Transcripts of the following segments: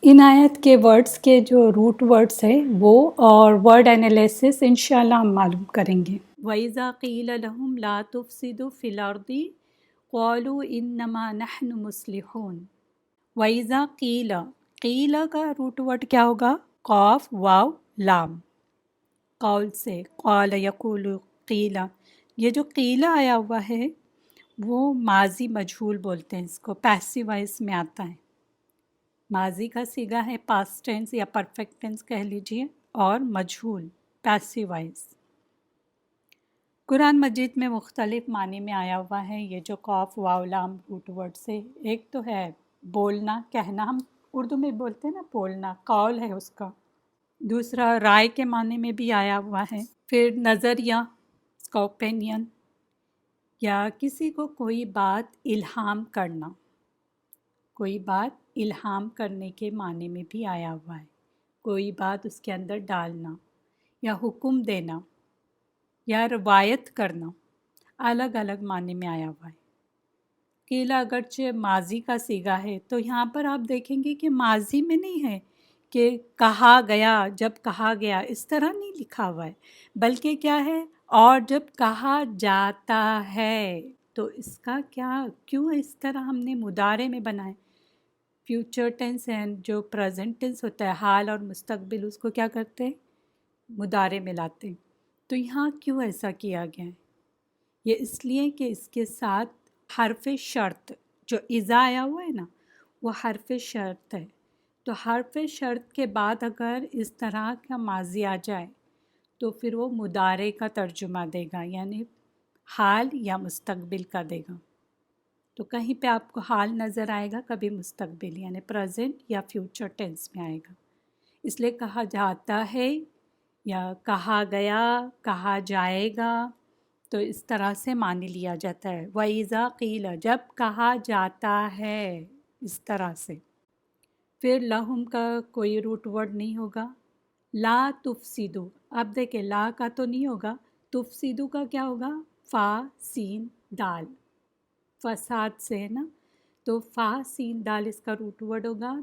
ان آیت کے ورڈز کے جو روٹ ورڈز ہیں وہ اور ورڈ انالیسس انشاءاللہ ہم معلوم کریں گے۔ وَإِذَا قِيلَ لَهُمْ لَا تُفْسِدُوا فِي الْأَرْضِ قَالُوا إِنَّمَا نَحْنُ مُصْلِحُونَ۔ وَإِذَا قِيلَ، قیل کا روٹ ورڈ کیا ہوگا؟ قاف واو لام، قول سے، قال یقول قیل۔ یہ جو قیل آیا ہوا ہے وہ ماضی مجہول بولتے ہیں، اس کو پیسو وائس میں آتا ہے۔ ماضی کا صیغہ ہے پاسٹ ٹینس یا پرفیکٹ ٹینس کہہ لیجئے، اور مجہول پیسو وائس۔ قرآن مجید میں مختلف معنی میں آیا ہوا ہے یہ جو قاف واو لام روٹ ورڈ سے۔ ایک تو ہے بولنا، کہنا، ہم اردو میں بولتے ہیں نا بولنا، قول ہے اس کا۔ دوسرا رائے کے معنی میں بھی آیا ہوا ہے۔ پھر نظریہ، اس کا اوپینین، یا کسی کو کوئی بات الہام کرنا، کوئی بات الہام کرنے کے معنی میں بھی آیا ہوا ہے، کوئی بات اس کے اندر ڈالنا یا حکم دینا یا روایت کرنا، الگ الگ معنی میں آیا ہوا ہے۔ قیلا اگرچہ ماضی کا صیغہ ہے تو یہاں پر آپ دیکھیں گے کہ ماضی میں نہیں ہے کہ کہا گیا، جب کہا گیا، اس طرح نہیں لکھا ہوا ہے، بلکہ کیا ہے، اور جب کہا جاتا ہے۔ تو اس کا کیوں اس طرح ہم نے مضارع میں بنائے؟ فیوچر ٹینس اینڈ جو پریزنٹ ٹینس ہوتا ہے، حال اور مستقبل، اس کو کیا کرتے ہیں؟ مضارع میں لاتے ہیں۔ تو یہاں کیوں ایسا کیا گیا ہے؟ یہ اس لیے کہ اس کے ساتھ حرف شرط جو اذا آیا ہوا ہے نا، وہ حرف شرط ہے۔ تو حرف شرط کے بعد اگر اس طرح کا ماضی آ جائے تو پھر وہ مضارع کا ترجمہ دے گا، یعنی حال یا مستقبل کا دے گا۔ تو کہیں پہ آپ کو حال نظر آئے گا، کبھی مستقبل یعنی پریزنٹ یا فیوچر ٹینس میں آئے گا۔ اس لیے کہا جاتا ہے یا کہا گیا، کہا جائے گا، تو اس طرح سے معنی لیا جاتا ہے۔ وَإِذَا قِيلَ، جب کہا جاتا ہے، اس طرح سے۔ پھر لہم کا کوئی روٹ ورڈ نہیں ہوگا۔ لا تفسدو، اب دیکھیں لا کا تو نہیں ہوگا، تفسدو کا کیا ہوگا؟ فا سین دال، فساد سے ہے نا، تو فا سین دال اس کا روٹ ورڈ ہوگا،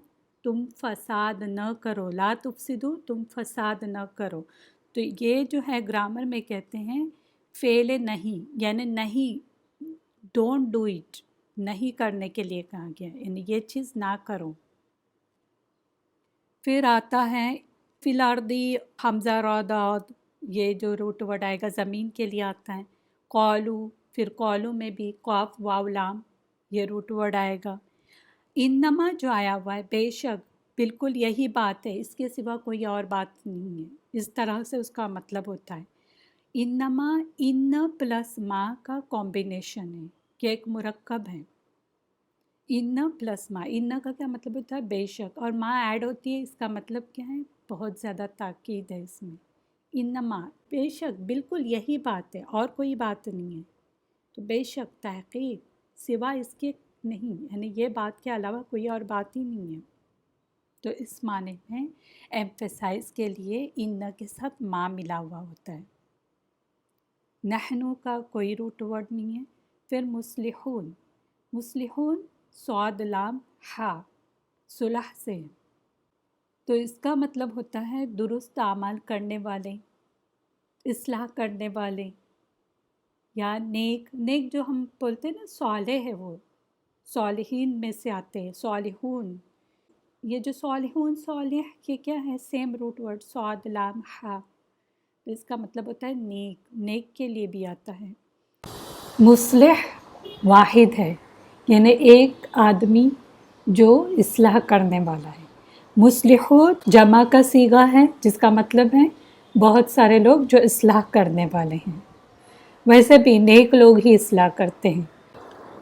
تم فساد نہ کرو، لا تفسدو، تم فساد نہ کرو۔ تو یہ جو ہے گرامر میں کہتے ہیں فعل نہیں، یعنی نہیں، ڈونٹ ڈو اٹ، نہیں کرنے کے لیے کہا گیا، یعنی یہ چیز نہ کرو۔ پھر آتا ہے فی الارضی، حمزہ را داد، یہ جو روٹ ورڈ آئے گا زمین کے لیے آتا ہے۔ قالو، پھر قالو میں بھی قاف واو لام، یہ روٹ ورڈ آئے گا۔ انما جو آیا ہوا ہے، بے شک، بالکل یہی بات ہے، اس کے سوا کوئی اور بات نہیں ہے، اس طرح سے اس کا مطلب ہوتا ہے۔ انما، ان پلس ما کا کمبینیشن ہے، کہ ایک مرکب ہے۔ ان پلس ما، ان کا کیا مطلب ہوتا ہے؟ بے شک، اور ما ایڈ ہوتی ہے، اس کا مطلب کیا ہے؟ بہت زیادہ تاکید ہے اس میں۔ انما، بے شک، بالکل یہی بات ہے، اور کوئی بات نہیں ہے۔ تو بے شک، تحقیق، سوا اس کے نہیں، یعنی یہ بات کے علاوہ کوئی اور بات ہی نہیں ہے۔ تو اس معنی میں ایمفیسائز کے لیے ان کے ساتھ ما ملا ہوا ہوتا ہے۔ نحنو کا کوئی روٹ ورڈ نہیں ہے۔ پھر مصلحون، مصلحون صاد لام ہا، صلح سے ہے، تو اس کا مطلب ہوتا ہے درست اعمال کرنے والے، اصلاح کرنے والے، یا نیک، نیک جو ہم بولتے ہیں نا صالح ہے، وہ صالحین میں سے آتے ہیں، صالحون۔ یہ جو صالحون، صالح، یہ کیا ہے؟ سیم روٹ ورڈ، صاد لام ہا، تو اس کا مطلب ہوتا ہے نیک، نیک کے لیے بھی آتا ہے۔ مصلح واحد ہے، یعنی ایک آدمی جو اصلاح کرنے والا ہے۔ مصلحون جمع کا صیغہ ہے، جس کا مطلب ہے بہت سارے لوگ جو اصلاح کرنے والے ہیں۔ ویسے بھی نیک لوگ ہی اصلاح کرتے ہیں،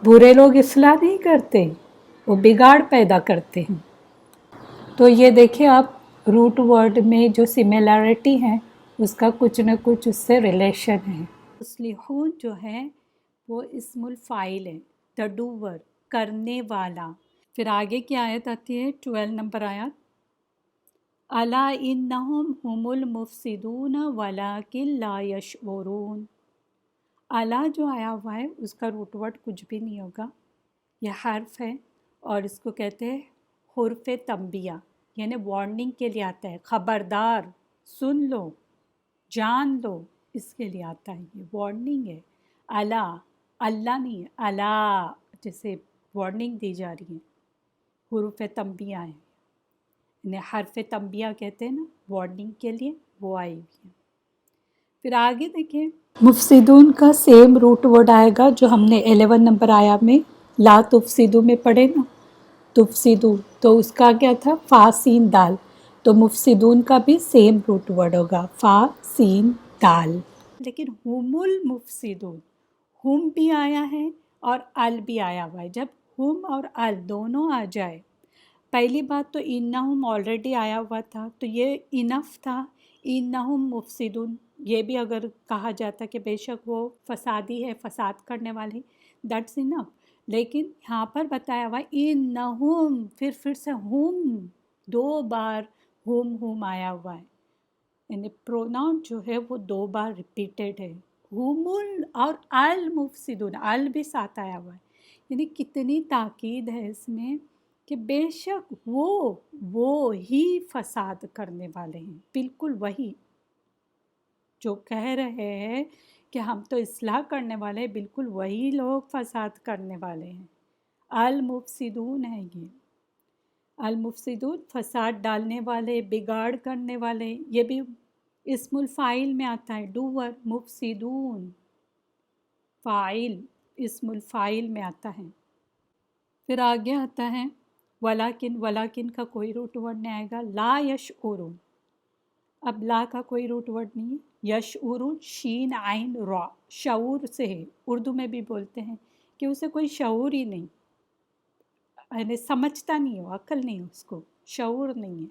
برے لوگ اصلاح نہیں کرتے، وہ بگاڑ پیدا کرتے ہیں۔ تو یہ دیکھیں آپ، روٹ ورڈ میں جو سملیرٹی ہے اس کا کچھ نہ کچھ اس سے ریلیشن ہے۔ مصلحون جو ہے وہ اسم الفاعل ہے، دا ڈوور، کرنے والا۔ پھر آگے کی آیت آتی ہے 12 نمبر آیت، الا انہم هم المفسدون ولکن لا یشعرون۔ الا جو آیا ہوا ہے اس کا روٹ ورڈ کچھ بھی نہیں ہوگا، یہ حرف ہے، اور اس کو کہتے ہیں حرف تنبیہ، यानी वार्निंग के लिए आता है, खबरदार, सुन लो, जान लो, इसके लिए आता है, ये वार्निंग है। अला, अल्लाह नहीं है, अला, जैसे वार्निंग दी जा रही है, हुरूफ तंबिया है, इन्हें हरफ तंबिया कहते हैं ना, वार्निंग के लिए, वो आई हुई है। फिर आगे देखें, मुफसिदून का सेम रूट वर्ड आएगा जो हमने 11 नंबर आया में ला तुफसिदू में पढ़े ना, तुफसिदू, तो उसका क्या था, फा सीन दाल, तो मुफसिदून का भी सेम रूट वर्ड होगा, फा सीन दाल। लेकिन हुमुल मुफसिदून, हुम भी आया है और अल भी आया हुआ है। जब हुम और अल दोनों आ जाए, पहली बात तो इन्नहुम ऑलरेडी आया हुआ था, तो ये इनफ था, इन्नहुम मुफसिदून, ये भी अगर कहा जाता कि बेशक वो फसादी है, फसाद करने वाले, दैट्स इनफ। लेकिन यहाँ पर बताया हुआ इन्नहुम, फिर से हुम, 2 बार हुम आया हुआ है, यानी प्रोनाउन जो है वो 2 बार रिपीटेड है। हुमुल और अल मुफसिदून, अल भी साथ आया हुआ है, यानी कितनी ताकीद है इसमें कि बेशक वो ही फसाद करने वाले हैं, बिल्कुल वही जो कह रहे हैं कि हम तो इस्लाह करने वाले हैं, बिल्कुल वही लोग फसाद करने वाले हैं। अल मुफसिदून है ये, अल मुफसिदून फसाद डालने वाले, बिगाड़ करने वाले, ये भी इस्मुल फ़ाइल में आता है, डूवर, मुफसिदून फ़ाइल, इस्मुल फ़ाइल में आता है। फिर आगे आता है वलाकिन, वलाकिन का कोई रूट वर्ड नहीं आएगा, ला यशउरून, अब ला का कोई रूट वर्ड नहीं है, यशउरून शीन आइन रॉ, शऊर से है, उर्दू में भी बोलते हैं कि उसे कोई शऊर ही नहीं, यानी समझता नहीं हो, अक्ल नहीं है उसको, शऊर नहीं है,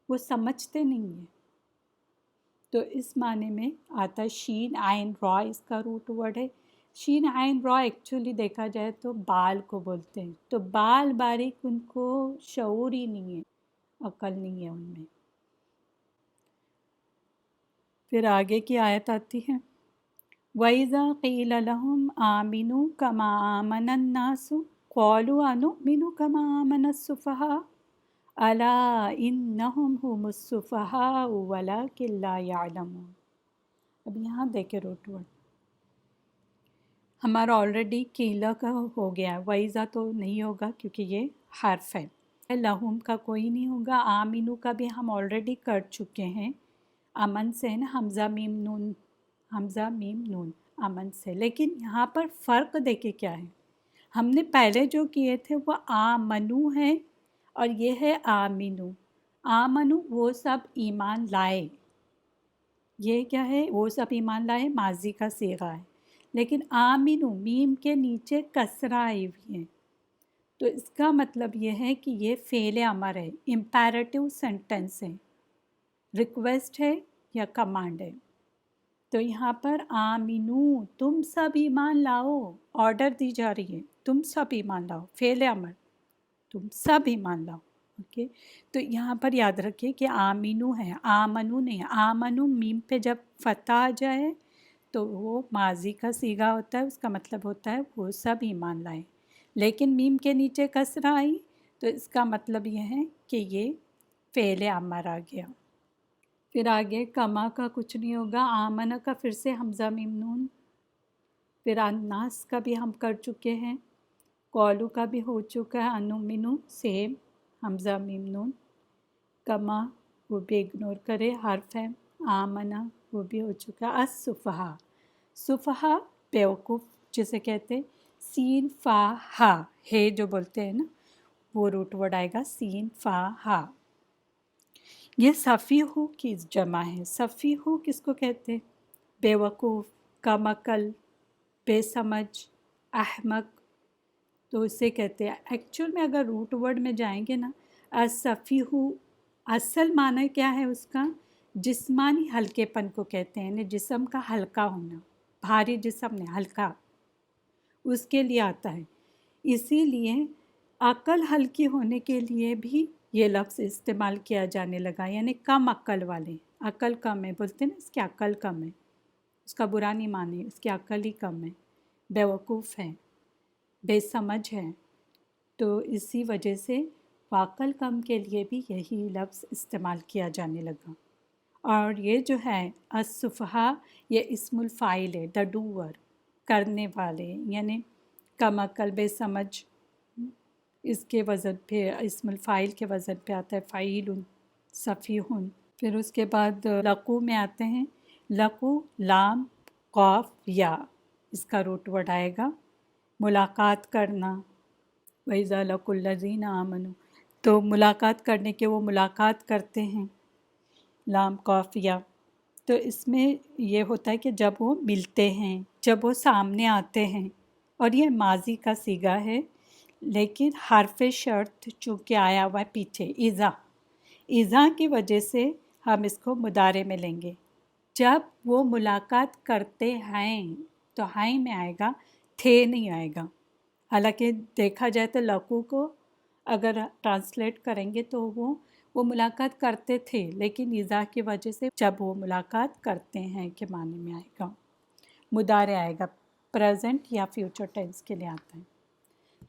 वो समझते नहीं है, तो इस माने में आता है शीन आइन रॉ, इसका रूट वर्ड है। शीन आइन रॉ एक्चुअली देखा जाए तो बाल को बोलते हैं, तो बाल बारीक, उनको शऊर ही नहीं है, अकल नहीं है उनमें। फिर आगे की आयत आती है, वइज़ा क़ील लहुम आमिनू कमा आमनन नासु क़ालू अनुमिनु कमा आमनस सुफ़हा अला इन्नहुम हुमुस सुफ़हा वलाकिन ला यअलमून। अब यहाँ देखे रूट वर्ड हमारा ऑलरेडी कीला का हो गया, वैज़ा तो नहीं होगा क्योंकि ये हर्फ है। लहुम का कोई नहीं होगा, आमिनू का भी हम ऑलरेडी कर चुके हैं, अमन से है ना, हमज़ा मीम नून, हमज़ा मीम नून, अमन से। लेकिन यहाँ पर फ़र्क देखे क्या है, हमने पहले जो किए थे वो आमनू है और ये है आमिनू। आमनू वो सब ईमान लाए, ये क्या है, वो सब ईमान लाए, माजी का सीगा है। लेकिन आमिनू मीम के नीचे कसरा आई हुई है, तो इसका मतलब ये है कि ये फ़ेल अमर है, इम्पेरेटिव सेंटेंस है, रिक्वेस्ट है या कमांड है। तो यहाँ पर आमिनू, तुम सब ईमान लाओ, ऑर्डर दी जा रही है, तुम सब ईमान लाओ, फ़ेल अमर, तुम सब ईमान लाओ। ओके, तो यहाँ पर याद रखिए कि आमिनू है, आमनू नहीं है। आमनू मीम पे जब फतह आ जाए तो वो माजी का सीगा होता है, उसका मतलब होता है वो सब ईमान लाए। लेकिन मीम के नीचे कसरा आई तो इसका मतलब ये है कि ये फ़ेल अमर आ गया। फिर आगे कमा का कुछ नहीं होगा, आमना का फिर से हमज़ा मीम नून, फिर अन्नास का भी हम कर चुके हैं, कौलू का भी हो चुका है, अनुमिनु सेम, हमज़ा मीम नून। कमा वो भी इग्नोर करे, हर्फ है। आमना वो भी हो चुका। असुफ़हा, सुफ़हा बेवकूफ़ जिसे कहते हैं, सीन फ़ा हा, हे जो बोलते हैं ना, वो रूट वर्ड आएगा सीन फ़ा हा। ये सफ़ीहु की जमा है। सफ़ीहु किसको कहते हैं, बेवकूफ़, कम अकल, बेसमझ, अहमक, तो इसे कहते हैं। एक्चुअल में अगर रूट वर्ड में जाएंगे ना, असफ़ीहु असल माना क्या है उसका, जिस्मानी हल्केपन को कहते हैं, यानी जिस्म का हल्का होना, भारी जिस्म नहीं, हल्का, उसके लिए आता है। इसीलिए अकल हल्की होने के लिए भी ये लफ्ज़ इस्तेमाल किया जाने लगा, यानी कम अक्ल वाले, अकल कम है बोलते हैं ना, इसकी अकल कम है, उसका बुरा नहीं माने, इसकी अकल ही कम है, बेवकूफ़ है, बेसमझ है, तो इसी वजह से वाकल कम के लिए भी यही लफ्ज़ इस्तेमाल किया जाने लगा। और ये जो है असुफ़हा, ये इस्मुल फ़ाइल है, द डूअर, करने वाले, यानी कम अक्ल बेसमझ, इसके वज़न पे इस्मुल फ़ाइल के वज़न पे आता है फ़ाइलुन, सफ़ीहुन। फिर उसके बाद लक़ू में आते हैं। लक़ू लाम क़ाफ या, इसका रूट वर्ड आएगा मुलाकात करना। वइज़ा लक़ुल्लज़ीना आमनू, तो मुलाकात करने के वो मुलाकात करते हैं, लाम क़ाफ या। तो इसमें ये होता है कि जब वो मिलते हैं, जब वो सामने आते हैं, और ये माजी का सीगा है, लेकिन हर्फ शर्त चूँकि आया हुआ है पीछे, इज़ा की वजह से हम इसको मुदारे में लेंगे। जब वो मुलाकात करते हैं तो हैं में आएगा, थे नहीं आएगा। हालांकि देखा जाए तो लक़ू को अगर ट्रांसलेट करेंगे तो वो मुलाकात करते थे, लेकिन इज़ा की वजह से जब वो मुलाकात करते हैं के माने में आएगा, मुदारे आएगा, प्रेजेंट या फ्यूचर टेंस के लिए आता है।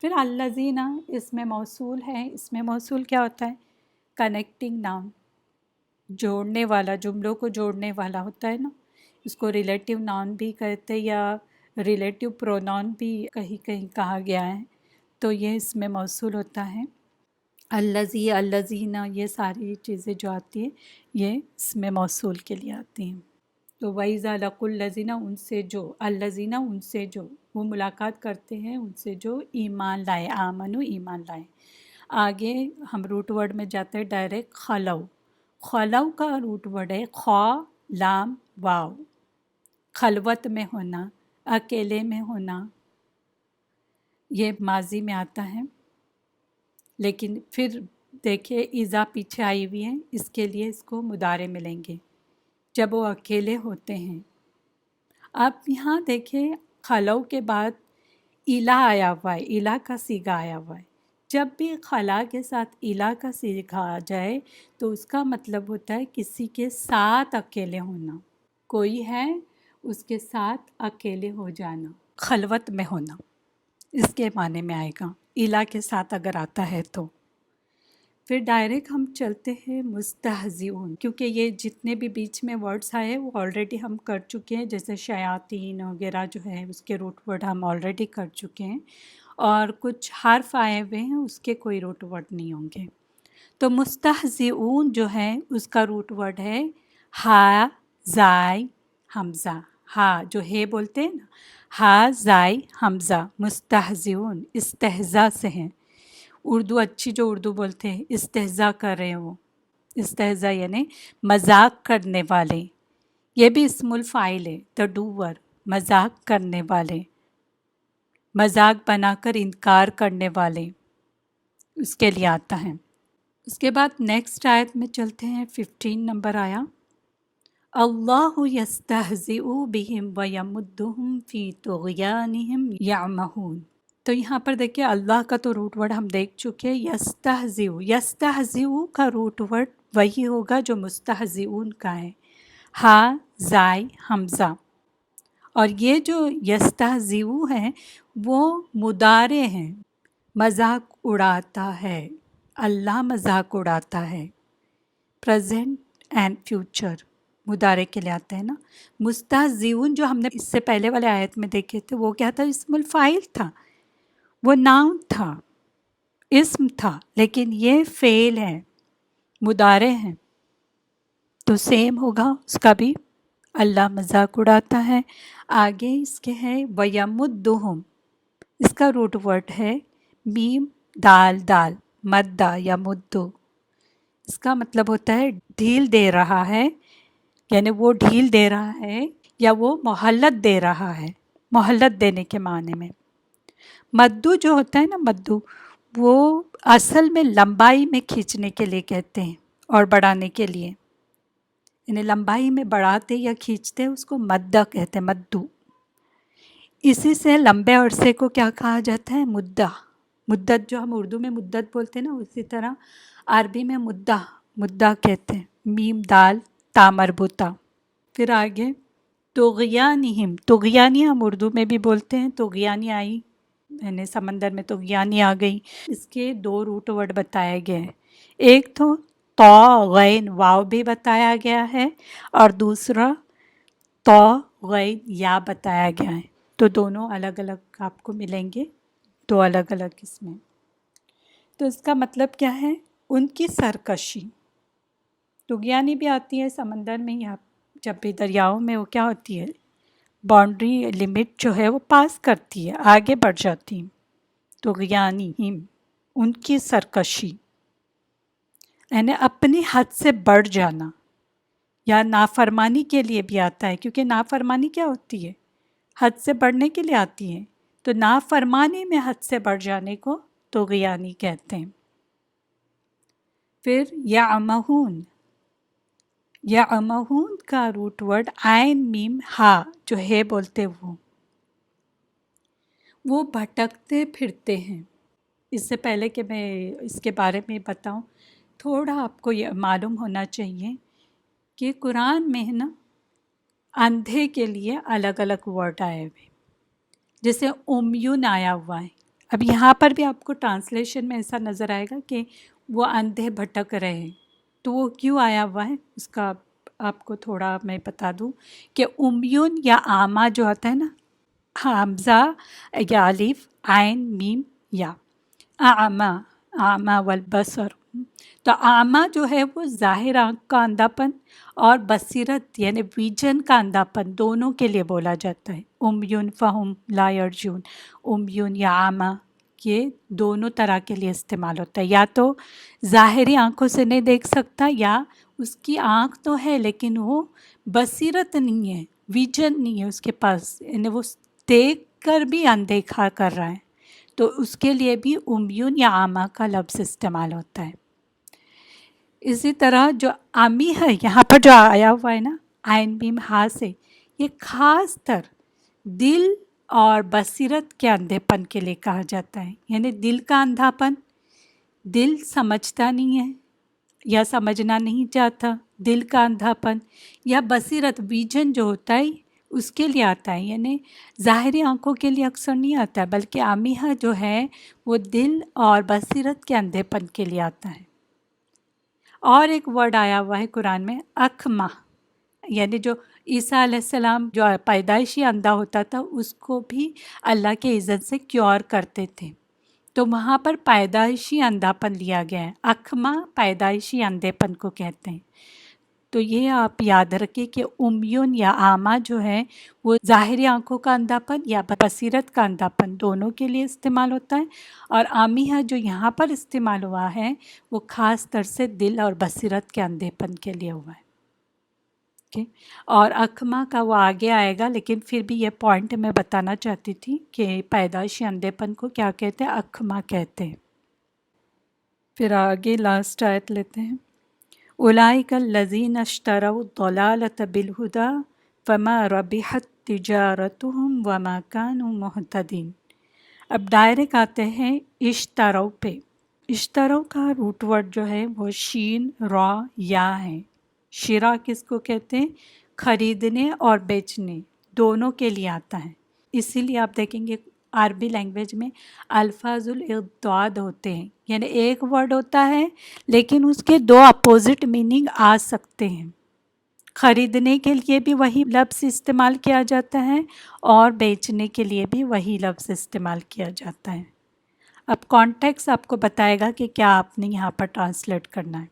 फिर अल्लज़ीना, इसमें मौसूल है। इसमें मौसूल क्या होता है? कनेक्टिंग नाउन, जोड़ने वाला, जुमलों को जोड़ने वाला होता है ना, इसको रिलेटिव नाउन भी कहते हैं या रिलेटिव प्रोनाउन भी कहीं कहीं कहा गया है। तो ये इसमें मौसूल होता है। अल्लज़ी, अल्लज़ीना, ये सारी चीज़ें जो आती हैं ये इसमें मौसूल के लिए आती हैं। तो वइज़ा लक़ुल्लज़ीना, उनसे जो, अल्लज़ीना उनसे जो, वो मुलाकात करते हैं उनसे जो ईमान लाए, आमनु ईमान लाए। आगे हम रूट वर्ड में जाते हैं डायरेक्ट। खलौ, खलौ का रूट वर्ड है खा लाम वाव, खलवत में होना, अकेले में होना, ये माजी में आता है। लेकिन फिर देखिए इज़ा पीछे आई हुई है, इसके लिए इसको मुदारे में लेंगे जब वो अकेले होते हैं। अब यहाँ देखिए खलौ के बाद इला आया हुआ है, इला का सीगा आया हुआ है। जब भी खला के साथ इला का सीगा आ जाए तो उसका मतलब होता है किसी के साथ अकेले होना, कोई है उसके साथ अकेले हो जाना, खलवत में होना, इसके माने में आएगा इला के साथ अगर आता है तो। फिर डायरेक्ट हम चलते हैं मुस्तहज़िऊन, क्योंकि ये जितने भी बीच में वर्ड्स आए वो ऑलरेडी हम कर चुके हैं, जैसे शयातीन वगैरह जो है उसके रूट वर्ड हम ऑलरेडी कर चुके हैं, और कुछ हर्फ आए हुए हैं उसके कोई रूट वर्ड नहीं होंगे। तो मुस्तहज़िऊन जो है उसका रूट वर्ड है हा ज़ाई हमज़ा, हा जो है बोलते हैं ना, हा ज़ाई हमज़ा, मुस्तहज़िऊन इस्तेहज़ा से हैं। उर्दू अच्छी जो उर्दू बोलते हैं, इस्तेहज़ा कर रहे हैं वो, इस्तेहज़ा यानी मजाक करने वाले। ये भी इस्मुल फ़ाइल है, द डूवर, मजाक करने वाले, मजाक बनाकर इनकार करने वाले, उसके लिए आता है। उसके बाद नेक्स्ट आयत में चलते हैं। 15 नंबर आया, अल्लाहु यस्तहज़िउ बिहिम व यमुद्दुहुम फ़ी तुग़यानिहिम यअमहून। तो यहाँ पर देखिए अल्लाह का तो रूट वर्ड हम देख चुके हैं, यस्तहज़िउ, यस्तहज़िउ का रूट वर्ड वही होगा जो मुस्तहज़िऊन का है, हा ज़ाई हमज़ा। और ये जो यस्तहज़िउ हैं वो मुदारे हैं, मजाक उड़ाता है, अल्लाह मजाक उड़ाता है, प्रेजेंट एंड फ्यूचर मुदारे के लिए आते हैं ना। मुस्तहज़िऊन जो हमने इससे पहले वाले आयत में देखे थे वो क्या था? इस्मुल फ़ाइल था, वो नाउन था, इस्म था, लेकिन ये फ़ेल है, मुदारे हैं, तो सेम होगा उसका भी, अल्लाह मजाक उड़ाता है। आगे इसके है वयमुद्दुहुम, इसका रूट वर्ड है मीम दाल दाल, मद्दा या मुद्दु, इसका मतलब होता है ढील दे रहा है, यानी वो ढील दे रहा है या वो मोहल्लत दे रहा है, मोहल्लत देने के माने में। मद्दू जो होता है ना, मद्दू वो असल में लंबाई में खींचने के लिए कहते हैं और बढ़ाने के लिए, यानी लंबाई में बढ़ाते या खींचते उसको मद्दा कहते हैं, मद्दू। इसी से लंबे अरसे को क्या कहा जाता है? मुद्दा। मुद्दत जो हम उर्दू में मुद्दत बोलते हैं ना, उसी तरह अरबी में मुद्दा, मुद्दा कहते हैं, मीम दाल ता मरबूता। फिर आगे तुग़यानिहिम, तुग़यानी हम उर्दू में भी बोलते हैं, तुग़यानी आई یعنی سمندر میں طغیانی آ گئی. اس کے دو روٹ ورڈ بتائے گئے ہیں. ایک تو غین واو بھی بتایا گیا ہے اور دوسرا غین یا بتایا گیا ہے. تو دونوں الگ الگ آپ کو ملیں گے، دو الگ الگ اس میں. تو اس کا مطلب کیا ہے؟ ان کی سرکشی. طغیانی بھی آتی ہے سمندر میں، یا جب بھی دریاؤں میں وہ کیا ہوتی ہے، باؤنڈری لمٹ جو ہے وہ پاس کرتی ہے، آگے بڑھ جاتی ہے. طغیانی ان کی سرکشی یعنی اپنی حد سے بڑھ جانا، یا نافرمانی کے لیے بھی آتا ہے، کیونکہ نافرمانی کیا ہوتی ہے؟ حد سے بڑھنے کے لیے آتی ہے. تو نافرمانی میں حد سے بڑھ جانے کو طغیانی کہتے ہیں. پھر یعمہون کا روٹ ورڈ عین میم ہا جو ہے بولتے وہ بھٹکتے پھرتے ہیں. اس سے پہلے کہ میں اس کے بارے میں بتاؤں، تھوڑا آپ کو یہ معلوم ہونا چاہیے کہ قرآن میں ہے نا اندھے کے لیے الگ الگ ورڈ آئے ہوئے، جیسے امیون آیا ہوا ہے. اب یہاں پر بھی آپ کو ٹرانسلیشن میں ایسا نظر آئے گا کہ وہ اندھے بھٹک رہے ہیں. تو وہ کیوں آیا ہوا ہے اس کا آپ کو تھوڑا میں بتا دوں کہ امیون یا آما جو ہوتا ہے نا، حمزہ یا الف عین میم یا اعمیٰ والبصر. تو اعمیٰ جو ہے وہ ظاہر آنکھ کا اندھا پن اور بصیرت یعنی ویژن کا اندھا پن دونوں کے لیے بولا جاتا ہے. امیون فہم لا یرجون، امیون یا اعمیٰ یہ دونوں طرح کے لیے استعمال ہوتا ہے. یا تو ظاہری آنکھوں سے نہیں دیکھ سکتا، یا اس کی آنکھ تو ہے لیکن وہ بصیرت نہیں ہے، ویژن نہیں ہے اس کے پاس، یعنی وہ دیکھ کر بھی اندیکھا کر رہا ہے. تو اس کے لیے بھی امیون یا اعمیٰ کا لفظ استعمال ہوتا ہے. اسی طرح جو عمی ہے یہاں پر جو آیا ہوا ہے نا عین میم ہا سے، یہ خاص تر دل اور بصیرت کے اندھے پن کے لیے کہا جاتا ہے. یعنی دل کا اندھا پن، دل سمجھتا نہیں ہے یا سمجھنا نہیں چاہتا، دل کا اندھا پن، یا بصیرت ویژن جو ہوتا ہے اس کے لیے آتا ہے. یعنی ظاہری آنکھوں کے لیے اکثر نہیں آتا ہے، بلکہ عامیہ جو ہے وہ دل اور بصیرت کے اندھے پن کے لیے آتا ہے. اور ایک ورڈ آیا ہوا ہے قرآن میں اکمہ، یعنی جو عیسیٰ علیہ السلام جو پیدائشی اندھا ہوتا تھا اس کو بھی اللہ کے عزت سے کیور کرتے تھے. تو وہاں پر پیدائشی اندھا پن لیا گیا ہے. اکمہ پیدائشی اندھے پن کو کہتے ہیں. تو یہ آپ یاد رکھیں کہ امیون یا اعمیٰ جو ہے وہ ظاہری آنکھوں کا اندھا پن یا بصیرت کا اندھا پن دونوں کے لیے استعمال ہوتا ہے. اور عامیہ جو یہاں پر استعمال ہوا ہے وہ خاص طر سے دل اور بصیرت کے اندھے پن کے لیے ہوا ہے. اور اکمہ کا وہ آگے آئے گا، لیکن پھر بھی یہ پوائنٹ میں بتانا چاہتی تھی کہ پیدائشی اندھے پن کو کیا کہتے ہیں؟ اکمہ کہتے ہیں. پھر آگے لاسٹ آیت لیتے ہیں. اولئک الذین اشتروا الضلالۃ بالہدی فما ربحت تجارتہم وما کانوا مہتدین. اب ڈائریکٹ آتے ہیں اشتروا پہ. اشتروا کا روٹ ورڈ جو ہے وہ شین را یا ہے. شرا کس کو کہتے ہیں؟ خریدنے اور بیچنے دونوں کے لیے آتا ہے. اسی لیے آپ دیکھیں گے عربی لینگویج میں الفاظ الاضداد ہوتے ہیں، یعنی ایک ورڈ ہوتا ہے لیکن اس کے دو اپوزٹ میننگ آ سکتے ہیں. خریدنے کے لیے بھی وہی لفظ استعمال کیا جاتا ہے اور بیچنے کے لیے بھی وہی لفظ استعمال کیا جاتا ہے. اب کانٹیکس آپ کو بتائے گا کہ کیا آپ نے یہاں پر ٹرانسلیٹ کرنا ہے.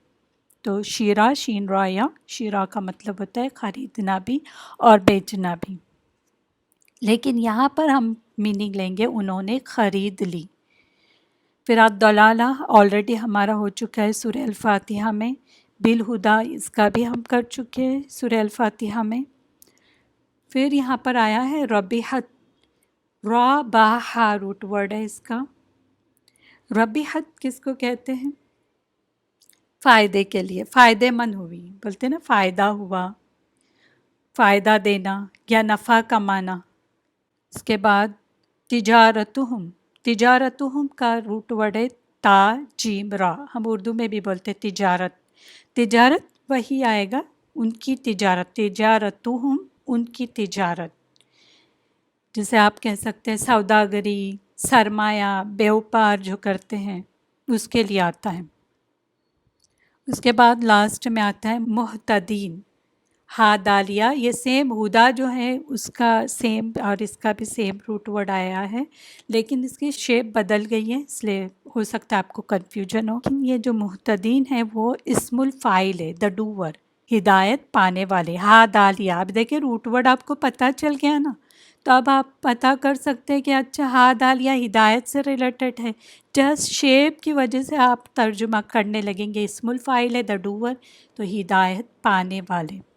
تو شیرا شین را یا شیرا کا مطلب ہوتا ہے خریدنا بھی اور بیچنا بھی، لیکن یہاں پر ہم میننگ لیں گے انہوں نے خرید لی. پھر الضلالہ آلریڈی ہمارا ہو چکا ہے سورہ الفاتحہ میں. بالہدی اس کا بھی ہم کر چکے ہیں سورہ الفاتحہ میں. پھر یہاں پر آیا ہے ربحت، را با ہا روٹ ورڈ ہے اس کا. ربحت کس کو کہتے ہیں؟ فائدے کے لیے، فائدے مند ہوئی بولتے نا، فائدہ ہوا، فائدہ دینا یا نفع کمانا. اس کے بعد تجارتہم، تجارتہم کا روٹ ورڈ ہے تا جیم را. ہم اردو میں بھی بولتے تجارت، تجارت وہی آئے گا ان کی تجارت، تجارتہم ان کی تجارت. جسے آپ کہہ سکتے ہیں سوداگری، सरमाया व्यापार जो करते हैं उसके लिए आता है। उसके बाद लास्ट में आता है मुहतदीन, हा दालिया। ये सेम हुदा जो है उसका सेम और इसका भी सेम रूट वर्ड आया है, लेकिन इसकी शेप बदल गई है, इसलिए हो सकता है आपको कन्फ्यूजन हो। लेकिन ये जो मुहतदीन है वो इस्मुल फ़ाइल है, द डूवर, हिदायत पाने वाले। हा दालिया, अब देखिए रूट वर्ड आपको पता चल गया ना, तो अब आप पता कर सकते हैं कि अच्छा हा दालिया हिदायत से रिलेटेड है। जस्ट शेप की वजह से आप तर्जुमा करने लगेंगे, इस्मुल फ़ाइल है द डूवर, तो हिदायत पाने वाले।